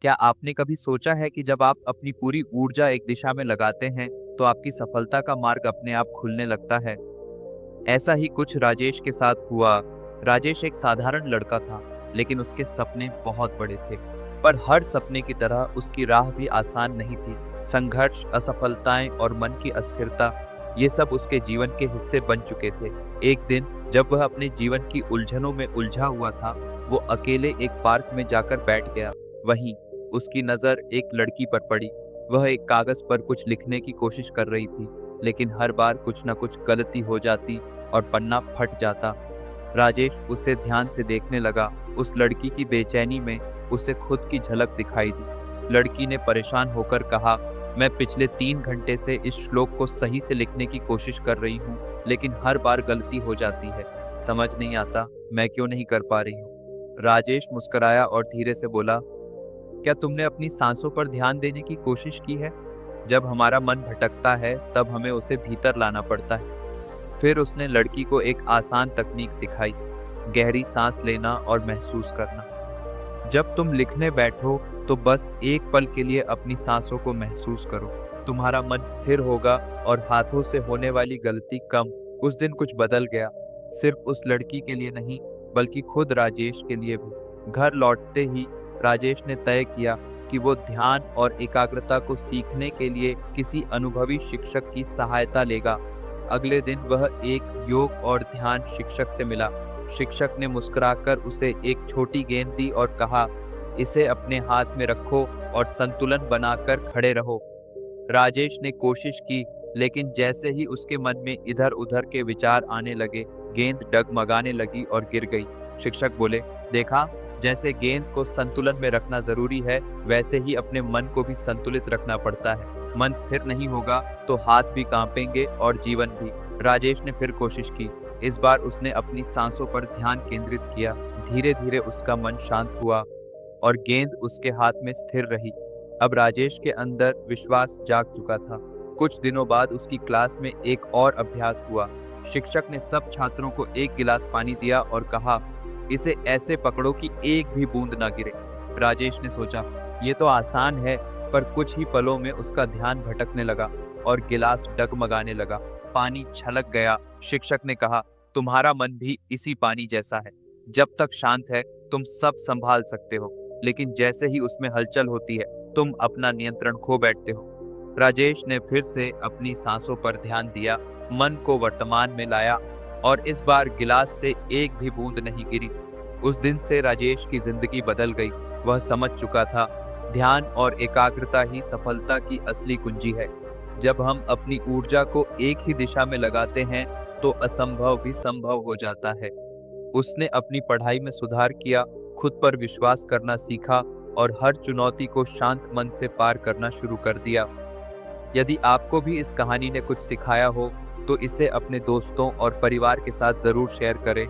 क्या आपने कभी सोचा है कि जब आप अपनी पूरी ऊर्जा एक दिशा में लगाते हैं, तो आपकी सफलता का मार्ग अपने आप खुलने लगता है? ऐसा ही कुछ राजेश के साथ हुआ। राजेश एक साधारण लड़का था, लेकिन उसके सपने बहुत बड़े थे। पर हर सपने की तरह उसकी राह भी आसान नहीं थी। संघर्ष, असफलताएं और मन की अस्थिरता, ये सब उसके जीवन के हिस्से बन चुके थे। एक दिन जब वह अपने जीवन की उलझनों में उलझा हुआ था, वो अकेले एक पार्क में जाकर बैठ गया। वहीं उसकी नजर एक लड़की पर पड़ी। वह एक कागज पर कुछ लिखने की कोशिश कर रही थी, लेकिन हर बार कुछ न कुछ गलती हो जाती और पन्ना फट जाता। राजेश उसे ध्यान से देखने लगा। उस लड़की की बेचैनी में उसे खुद की झलक दिखाई दी। लड़की ने परेशान होकर कहा, मैं पिछले 3 घंटे से इस श्लोक को सही से लिखने की कोशिश कर रही हूँ, लेकिन हर बार गलती हो जाती है। समझ नहीं आता मैं क्यों नहीं कर पा रही हूँ। राजेश मुस्कुराया और धीरे से बोला, क्या तुमने अपनी सांसों पर ध्यान देने की कोशिश की है? जब हमारा मन भटकता है, तब हमें उसे भीतर लाना पड़ता है। फिर उसने लड़की को एक आसान तकनीक सिखाई, गहरी सांस लेना और महसूस करना। जब तुम लिखने बैठो, तो बस एक पल के लिए अपनी सांसों को महसूस करो। तुम्हारा मन स्थिर होगा और हाथों से होने वाली गलती कम। उस दिन कुछ बदल गया, सिर्फ उस लड़की के लिए नहीं, बल्कि खुद राजेश के लिए भी। घर लौटते ही राजेश ने तय किया कि वो ध्यान और एकाग्रता को सीखने के लिए किसी अनुभवी शिक्षक की सहायता लेगा। अगले दिन वह एक योग और ध्यान शिक्षक से मिला। शिक्षक ने मुस्कुराकर उसे एक छोटी गेंद दी और कहा, इसे अपने हाथ में रखो और संतुलन बनाकर खड़े रहो। राजेश ने कोशिश की, लेकिन जैसे ही उसके मन में इधर उधर के विचार आने लगे, गेंद डगमगाने लगी और गिर गई। शिक्षक बोले, देखा, जैसे गेंद को संतुलन में रखना जरूरी है, वैसे ही अपने मन को भी संतुलित रखना पड़ता है। मन स्थिर नहीं होगा तो हाथ भी कांपेंगे और जीवन भी। राजेश ने फिर कोशिश की। इस बार उसने अपनी सांसों पर ध्यान केंद्रित किया। धीरे धीरे उसका मन शांत हुआ और गेंद उसके हाथ में स्थिर रही। अब राजेश के अंदर विश्वास जाग चुका था। कुछ दिनों बाद उसकी क्लास में एक और अभ्यास हुआ। शिक्षक ने सब छात्रों को एक गिलास पानी दिया और कहा, इसे ऐसे पकड़ो कि एक भी बूंद ना गिरे। राजेश ने सोचा, ये तो आसान है, पर कुछ ही पलों में उसका ध्यान भटकने लगा और गिलास डगमगाने लगा। पानी छलक गया। शिक्षक ने कहा, तुम्हारा मन भी इसी पानी जैसा है। जब तक शांत है, तुम सब संभाल सकते हो, लेकिन जैसे ही उसमें हलचल होती है, तुम अपना नियंत्रण खो बैठते हो। राजेश ने फिर से अपनी सांसों पर ध्यान दिया, मन को वर्तमान में लाया और इस बार गिलास से एक भी बूंद नहीं गिरी। उस दिन से राजेश की जिंदगी बदल गई। वह समझ चुका था, ध्यान और एकाग्रता ही सफलता की असली कुंजी है। जब हम अपनी ऊर्जा को एक ही दिशा में लगाते हैं, तो असंभव भी संभव हो जाता है। उसने अपनी पढ़ाई में सुधार किया, खुद पर विश्वास करना सीखा और हर चुनौती को शांत मन से पार करना शुरू कर दिया। यदि आपको भी इस कहानी ने कुछ सिखाया हो, तो इसे अपने दोस्तों और परिवार के साथ जरूर शेयर करें।